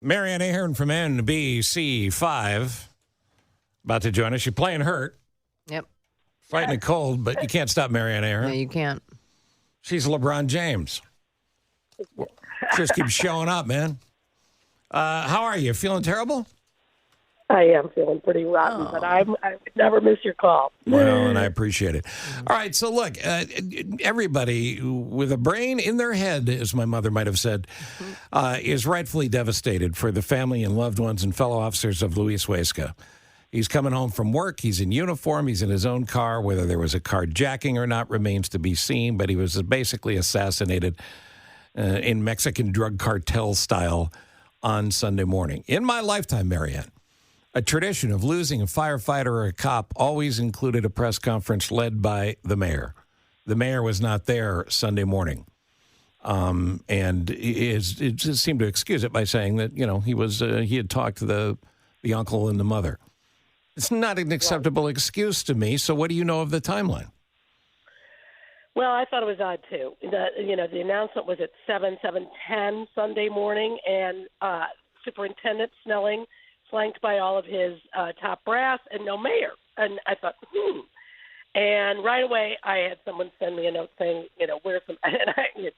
Marianne Ahern from NBC5 about to join us. You're playing hurt. Yep. Fighting a cold, but you can't stop Marianne Ahern. No, you can't. She's LeBron James. Just keeps showing up, man. How are you? Feeling terrible? I am feeling pretty rotten, but I would never miss your call. Well, and I appreciate it. All right, so look, everybody with a brain in their head, as my mother might have said, is rightfully devastated for the family and loved ones and fellow officers of Luis Huesca. He's coming home from work. He's in uniform. He's in his own car. Whether there was a carjacking or not remains to be seen, but he was basically assassinated in Mexican drug cartel style on Sunday morning. In my lifetime, Marianne, a tradition of losing a firefighter or a cop always included a press conference led by the mayor. The mayor was not there Sunday morning. And it just seemed to excuse it by saying that, he had talked to the uncle and the mother. It's not an acceptable excuse to me. So what do you know of the timeline? Well, I thought it was odd, too. The announcement was at 7:10 Sunday morning, and Superintendent Snelling flanked by all of his top brass and no mayor. And I thought, And right away, I had someone send me a note saying, where's some, and it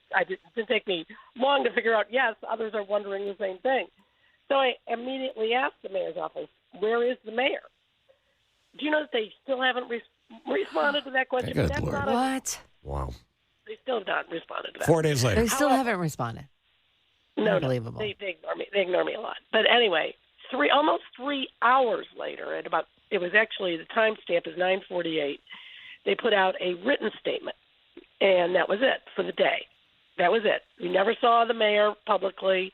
didn't take me long to figure out, yes, others are wondering the same thing. So I immediately asked the mayor's office, where is the mayor? Do you know that they still haven't responded to that question? Good Lord. What? Wow. They still have not responded to that. 4 days later. They still haven't responded. No, Unbelievable. They ignore me. They ignore me a lot. But anyway, almost 3 hours later, it was actually, the timestamp is 9:48. They put out a written statement, and that was it for the day. That was it. We never saw the mayor publicly,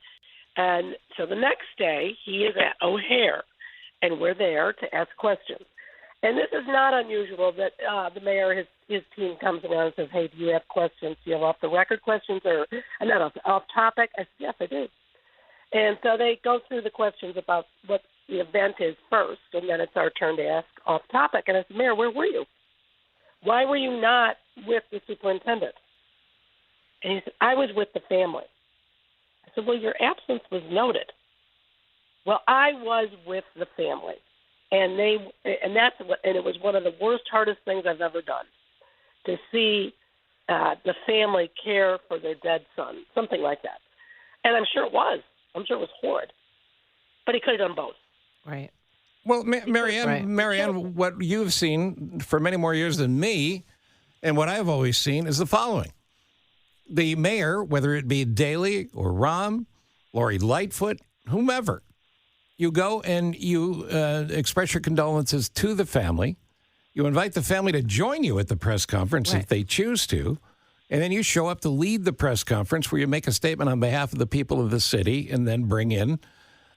and so the next day he is at Ahern, and we're there to ask questions. And this is not unusual that the mayor, his team comes around and says, hey, do you have questions? Do you have off-the-record questions or not off-topic? I said, yes, I do. And so they go through the questions about what the event is first, and then it's our turn to ask off-topic. And I said, Mayor, where were you? Why were you not with the superintendent? And he said, I was with the family. I said, well, your absence was noted. Well, I was with the family. And it was one of the worst, hardest things I've ever done, to see the family care for their dead son, something like that. And I'm sure it was. I'm sure it was horrid. But he could have done both. Right. Well, Marianne, what you've seen for many more years than me, and what I've always seen, is the following. The mayor, whether it be Daley or Rahm, Lori Lightfoot, whomever, you go and you express your condolences to the family. You invite the family to join you at the press conference if they choose to. And then you show up to lead the press conference where you make a statement on behalf of the people of the city and then bring in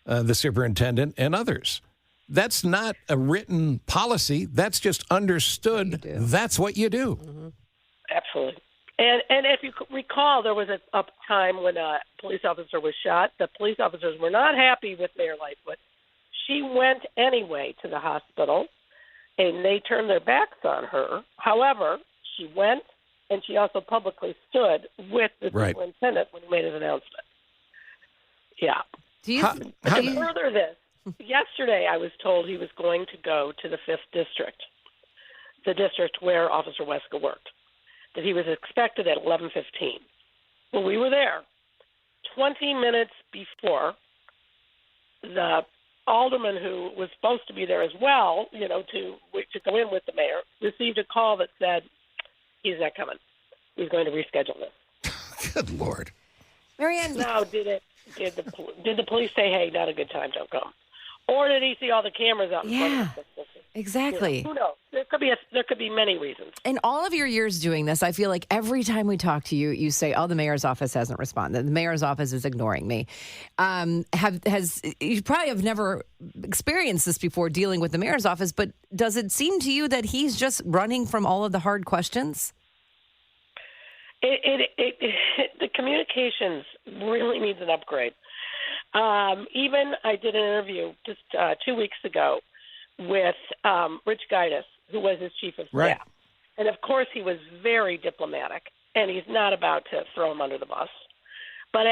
the superintendent and others. That's not a written policy. That's just understood. That's what you do. Mm-hmm. Absolutely. And if you recall, there was a time when a police officer was shot. The police officers were not happy with Mayor Lightfoot. She went anyway to the hospital, and they turned their backs on her. However, she went, and she also publicly stood with the superintendent when he made his announcement. Yeah. To further this, yesterday I was told he was going to go to the 5th District, the district where Officer Huesca worked, that he was expected at 11:15. Well, we were there. 20 minutes before, the alderman who was supposed to be there as well, to go in with the mayor, received a call that said, he's not coming. He's going to reschedule this. Good Lord. Marianne. Now, did the police say, hey, not a good time, don't come? Or did he see all the cameras out in front of him? Exactly. Who knows? There could be many reasons. In all of your years doing this, I feel like every time we talk to you, you say, "Oh, the mayor's office hasn't responded. The mayor's office is ignoring me." You probably have never experienced this before dealing with the mayor's office, but does it seem to you that he's just running from all of the hard questions? The communications really needs an upgrade. Even I did an interview just 2 weeks ago with Rich Gaitis, who was his chief of staff. Right. And, of course, he was very diplomatic, and he's not about to throw him under the bus. But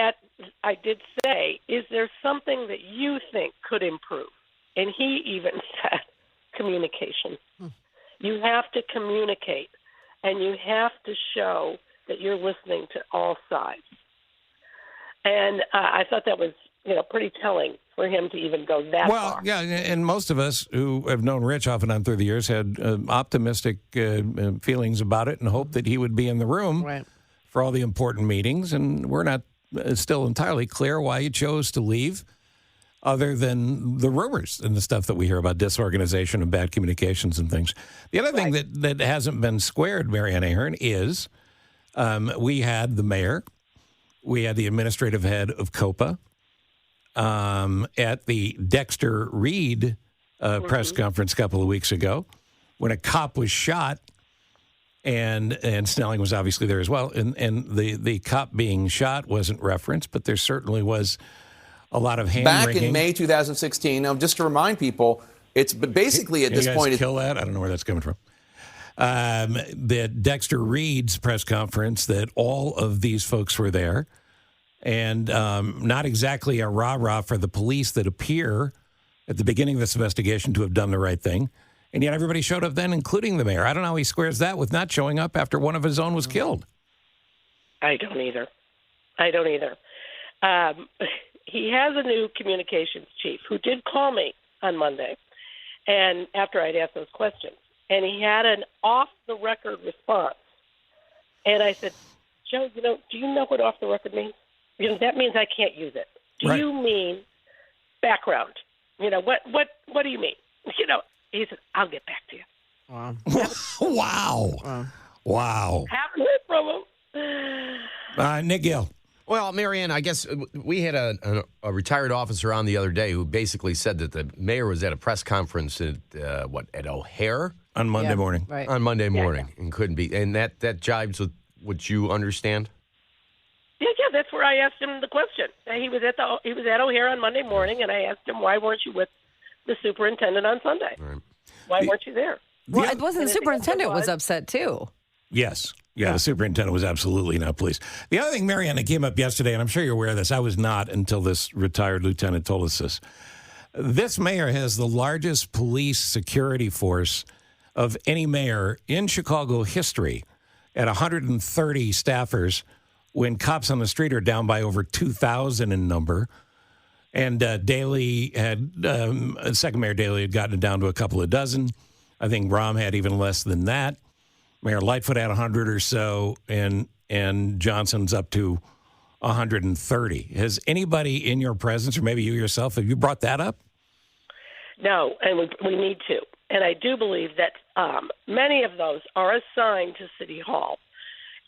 I did say, is there something that you think could improve? And he even said communication. You have to communicate, and you have to show that you're listening to all sides. And I thought that was, pretty telling for him to even go that far. Well, yeah, and most of us who have known Rich off and on through the years had optimistic feelings about it and hoped that he would be in the room for all the important meetings. And we're not still entirely clear why he chose to leave, other than the rumors and the stuff that we hear about disorganization and bad communications and things. The other thing that hasn't been squared, Marianne Ahern, is we had the mayor, we had the administrative head of COPA, at the Dexter Reed press conference a couple of weeks ago, when a cop was shot, and Snelling was obviously there as well, and the cop being shot wasn't referenced, but there certainly was a lot of hand-wringing. Back in May 2016, now just to remind people, it's basically at this point... kill that? I don't know where that's coming from. The Dexter Reed's press conference, that all of these folks were there, and not exactly a rah-rah for the police that appear at the beginning of this investigation to have done the right thing. And yet everybody showed up then, including the mayor. I don't know how he squares that with not showing up after one of his own was killed. I don't either. He has a new communications chief who did call me on Monday, and after I'd asked those questions, and he had an off-the-record response. And I said, Joe, do you know what off-the-record means? Because that means I can't use it. Do you mean background? What do you mean? He said, I'll get back to you. Wow. Haven't heard from him. Nick Gill. Well, Marianne, I guess we had a retired officer on the other day who basically said that the mayor was at a press conference at O'Hare? On Monday morning. Right. On Monday morning, and couldn't be. And that jives with what you understand? Yeah, that's where I asked him the question. He was at O'Hare on Monday morning, and I asked him, why weren't you with the superintendent on Sunday? Right. Why weren't you there? Well, it wasn't the superintendent was upset, too. Yes. Yeah, the superintendent was absolutely not pleased. The other thing, Marianne, that came up yesterday, and I'm sure you're aware of this, I was not until this retired lieutenant told us this. This mayor has the largest police security force of any mayor in Chicago history at 130 staffers, when cops on the street are down by over 2,000 in number. And Daley had, second Mayor Daley had gotten it down to a couple of dozen. I think Rahm had even less than that. Mayor Lightfoot had 100 or so, and Johnson's up to 130. Has anybody in your presence, or maybe you yourself, have you brought that up? No, and we need to. And I do believe that many of those are assigned to City Hall.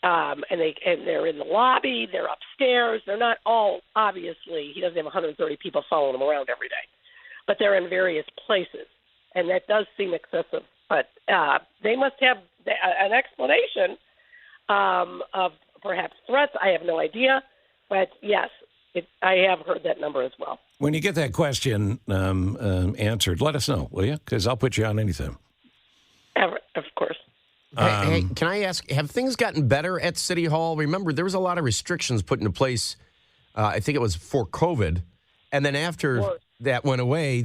And they're in the lobby, they're upstairs. They're not all, obviously, he doesn't have 130 people following him around every day. But they're in various places. And that does seem excessive. But they must have an explanation of perhaps threats. I have no idea. But, yes, I have heard that number as well. When you get that question answered, let us know, will you? Because I'll put you on anything. Of course. Hey, can I ask, have things gotten better at City Hall? Remember, there was a lot of restrictions put into place, I think it was for COVID, and then after that went away,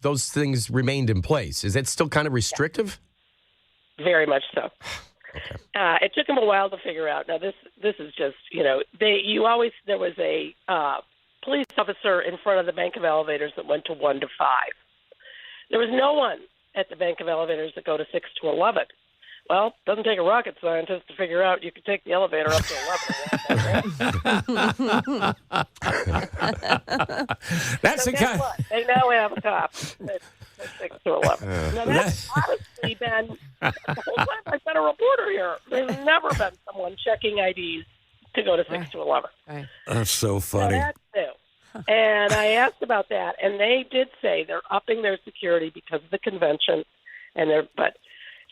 those things remained in place. Is that still kind of restrictive? Very much so. Okay. It took them a while to figure out. Now, this is just, there was a police officer in front of the bank of elevators that went to 1 to 5. There was no one at the bank of elevators that go to 6 to 11. Well, it doesn't take a rocket scientist to figure out you can take the elevator up to 11. That's the kind. They now have a cop at 6 to 11. Now, that's honestly been the whole time I've been a reporter here. There's never been someone checking IDs to go to 6 to 11. Right. That's so funny. Now, that's new. And I asked about that, and they did say they're upping their security because of the convention.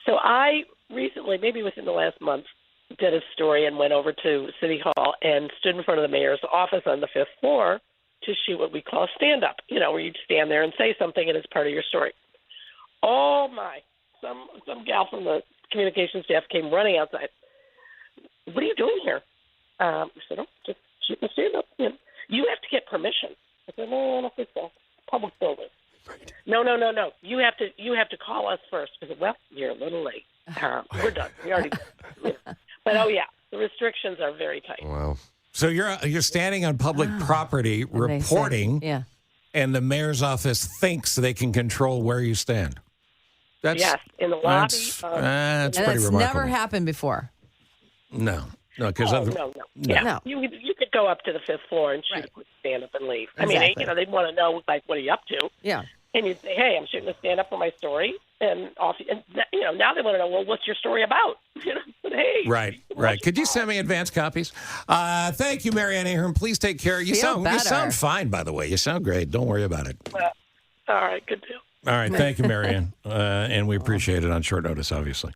So I recently, maybe within the last month, did a story and went over to City Hall and stood in front of the mayor's office on the 5th floor to shoot what we call stand-up, where you stand there and say something and it's part of your story. Oh, my. Some gal from the communications staff came running outside. What are you doing here? I said, just shooting a stand-up. You have to get permission. I said, no, I don't think so. Public building. Right. No. You have to call us first. I said, well, you're a little late. We're done. We already did. But, the restrictions are very tight. Wow. So you're standing on public property reporting, and the mayor's office thinks they can control where you stand. Yes, in the lobby. That's pretty remarkable. Never happened before. No, because no. Yeah, you could go up to the 5th floor and shoot a quick stand up and leave. Exactly. I mean, they'd want to know, like, what are you up to? Yeah. And you'd say, hey, I'm shooting a stand up for my story, and off. And now they want to know, well, what's your story about? But hey, right. Could you send me advance copies? Thank you, Marianne Ahern. Please take care. You sound fine, by the way. You sound great. Don't worry about it. All right, good deal. All right, thank you, Marianne, and we appreciate it on short notice, obviously.